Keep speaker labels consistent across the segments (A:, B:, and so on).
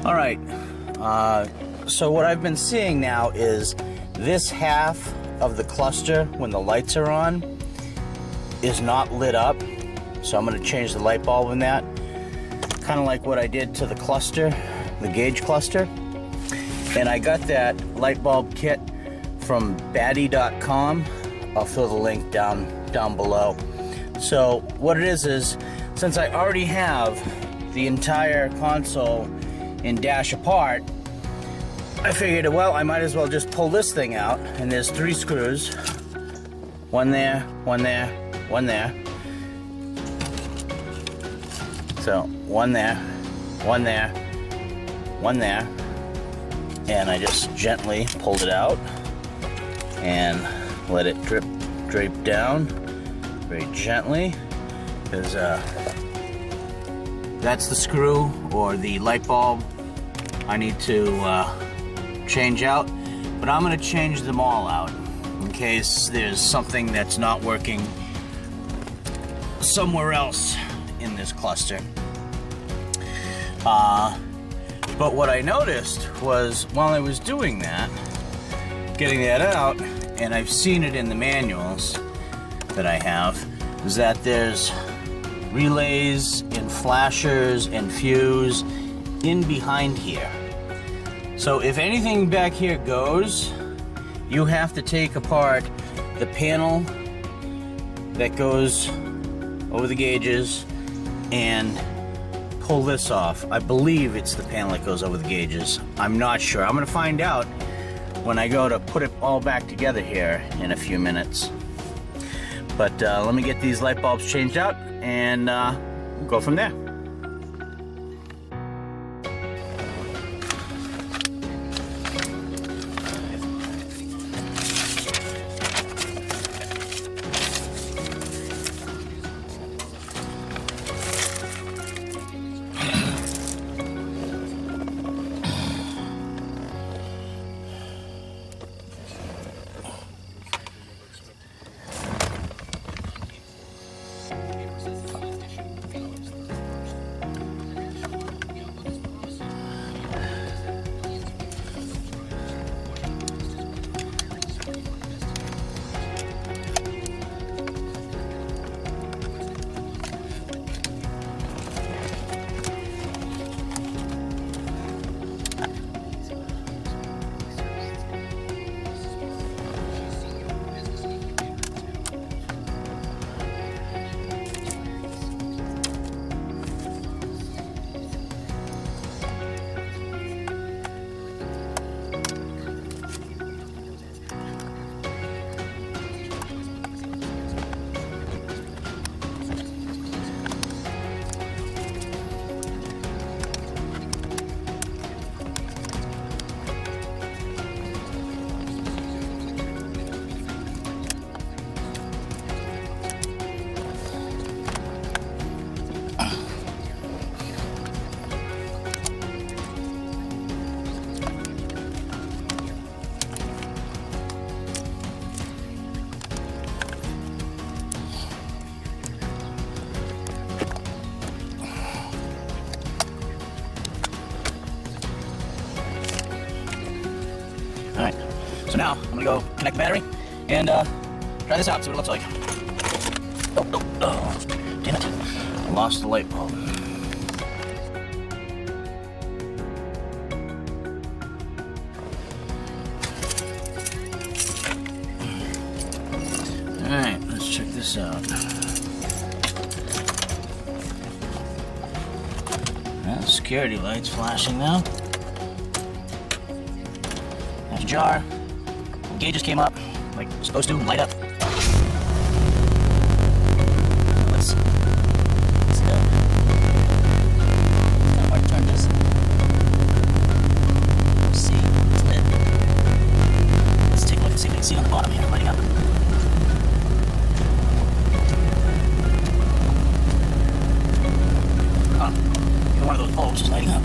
A: All right, so what I've been seeing now is this half of the cluster, when the lights are on, is not lit up. So I'm going to change the light bulb in that. Kind of like what I did to the cluster, the gauge cluster. And I got that light bulb kit from batty.com. I'll throw the link down below. So what it is since I already have the entire console and dash apart, I figured, well, I might as well just pull this thing out. And there's 3 screws. One there, one there, one there. So one there, one there, one there. And I just gently pulled it out and let it drape down very gently, because that's the screw or the light bulb I need to change out. But I'm going to change them all out in case there's something that's not working somewhere else in this cluster. But what I noticed was while I was doing that, getting that out, and I've seen it in the manuals that I have, is that there's relays and flashers and fuse in behind here. So if anything back here goes, you have to take apart the panel that goes over the gauges and pull this off. I believe it's the panel that goes over the gauges. I'm not sure. I'm going to find out when I go to put it all back together here in a few minutes. But let me get these light bulbs changed out and go from there. Alright, so now I'm going to go connect the battery and try this out, see what it looks like. Oh, damn it. I lost the light bulb. Alright, let's check this out. Well, security light's flashing now. There's a jar. Gauges came up like they're supposed to, light up. Let's go. Kind of hard to turn this. See, it's lit. Let's take a look and see what we can see on the bottom here, lighting up. Either one of those bulbs is lighting up.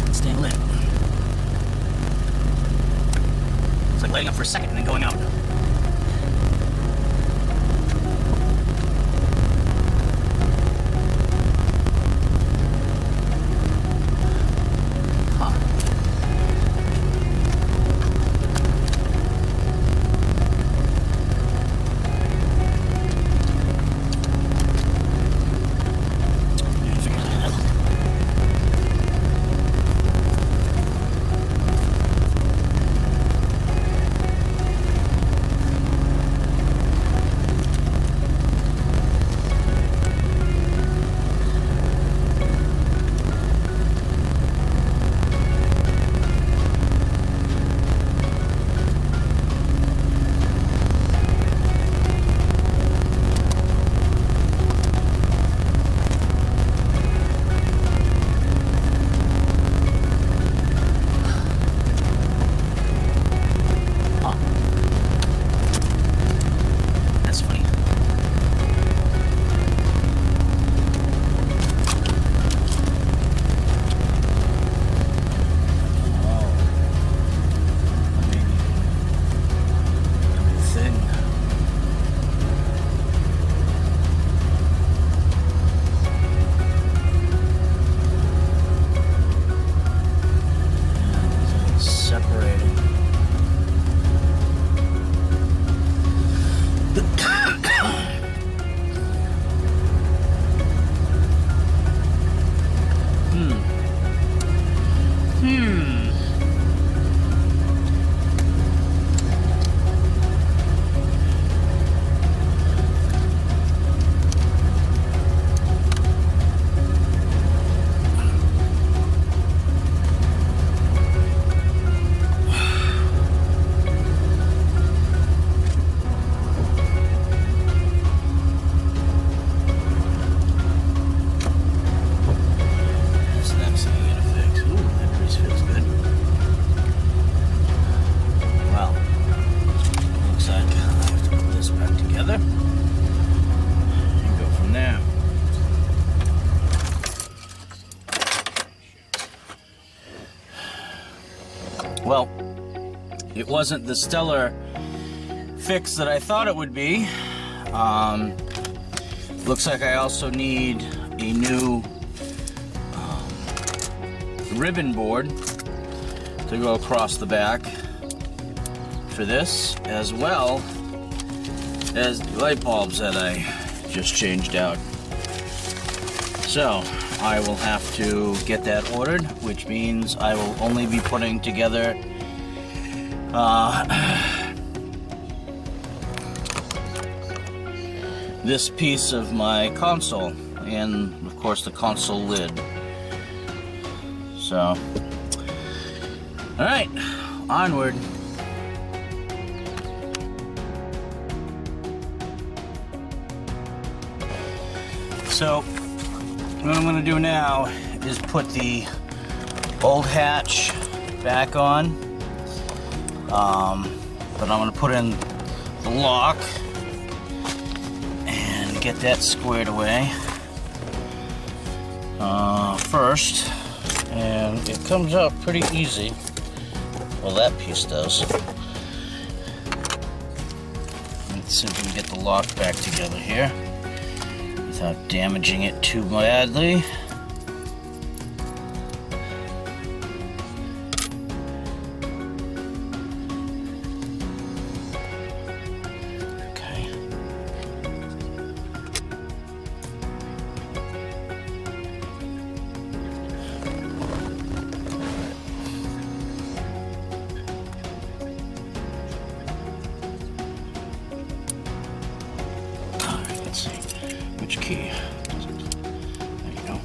A: It's staying lit. It's like lighting up for a second and then going out. it wasn't the stellar fix that I thought it would be. Looks like I also need a new ribbon board to go across the back for this, as well as the light bulbs that I just changed out. So I will have to get that ordered, which means I will only be putting together this piece of my console, and of course the console lid. So, alright, onward. So, what I'm going to do now is put the old hatch back on, but I'm going to put in the lock and get that squared away first, and it comes out pretty easy. Well, that piece does. Let's see if we can get the lock back together here without damaging it too badly. Let's see, which key? There you go.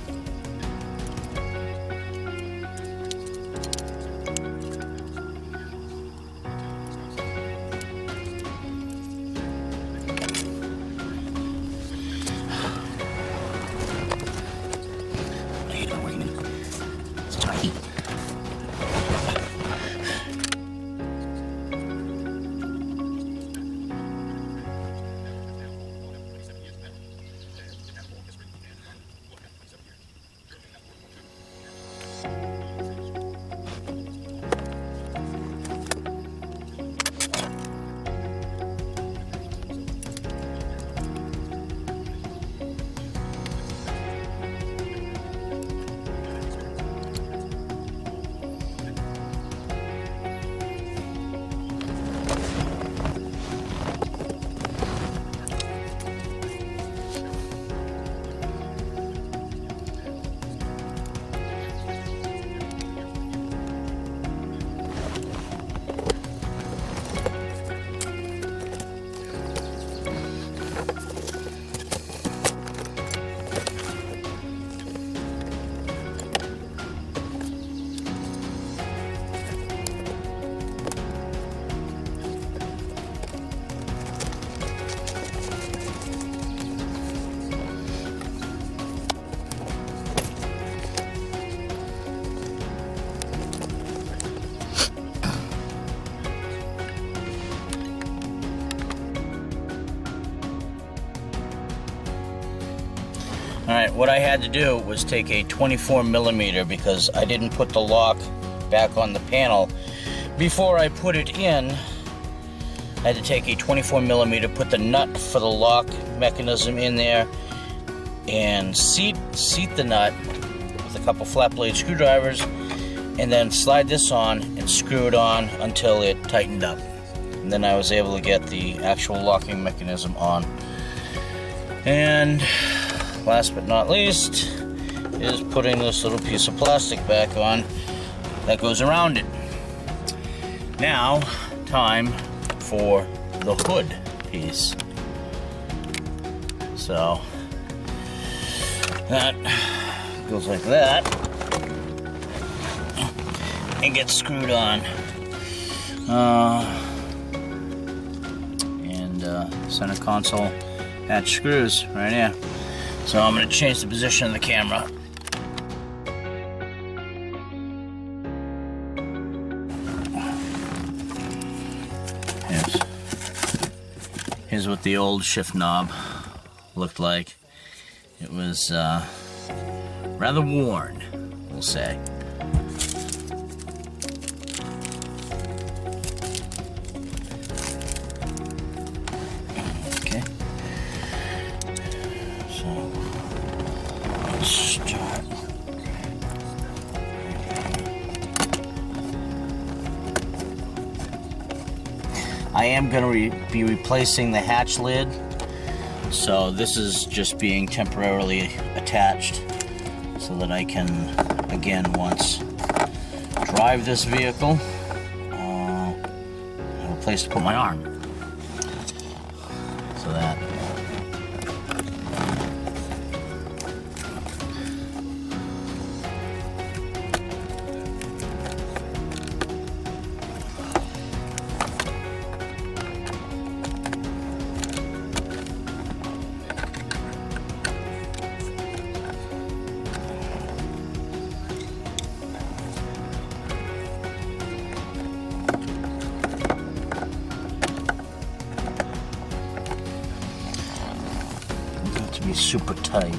A: It's tight. Alright, what I had to do was take a 24mm, because I didn't put the lock back on the panel before I put it in. I had to take a 24mm, put the nut for the lock mechanism in there, and seat the nut with a couple flat blade screwdrivers, and then slide this on and screw it on until it tightened up. And then I was able to get the actual locking mechanism on. And last but not least is putting this little piece of plastic back on that goes around it. Now, time for the hood piece. So that goes like that and gets screwed on. Center console hatch screws right here. So I'm going to change the position of the camera. Here's what the old shift knob looked like. It was rather worn, we'll say. I am going to be replacing the hatch lid, so this is just being temporarily attached so that I can, again, once drive this vehicle, have a place to put my arm. So that. Be super tight.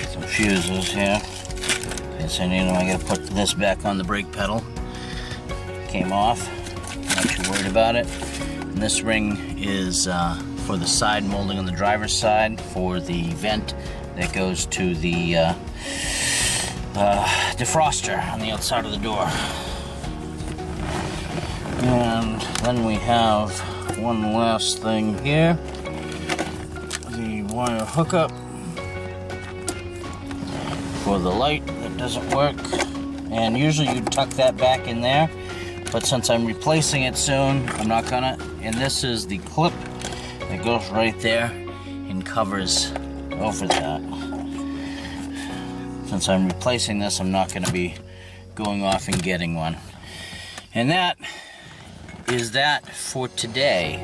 A: Some fuses here. Okay, so I gotta put this back on the brake pedal. Came off. Not too worried about it. And this ring is for the side molding on the driver's side for the vent that goes to the defroster on the outside of the door. And then we have one last thing here. The wire hookup for the light that doesn't work. And usually you'd tuck that back in there. But since I'm replacing it soon, I'm not gonna. And this is the clip that goes right there and covers over that. Since I'm replacing this, I'm not gonna be going off and getting one. And that is that for today.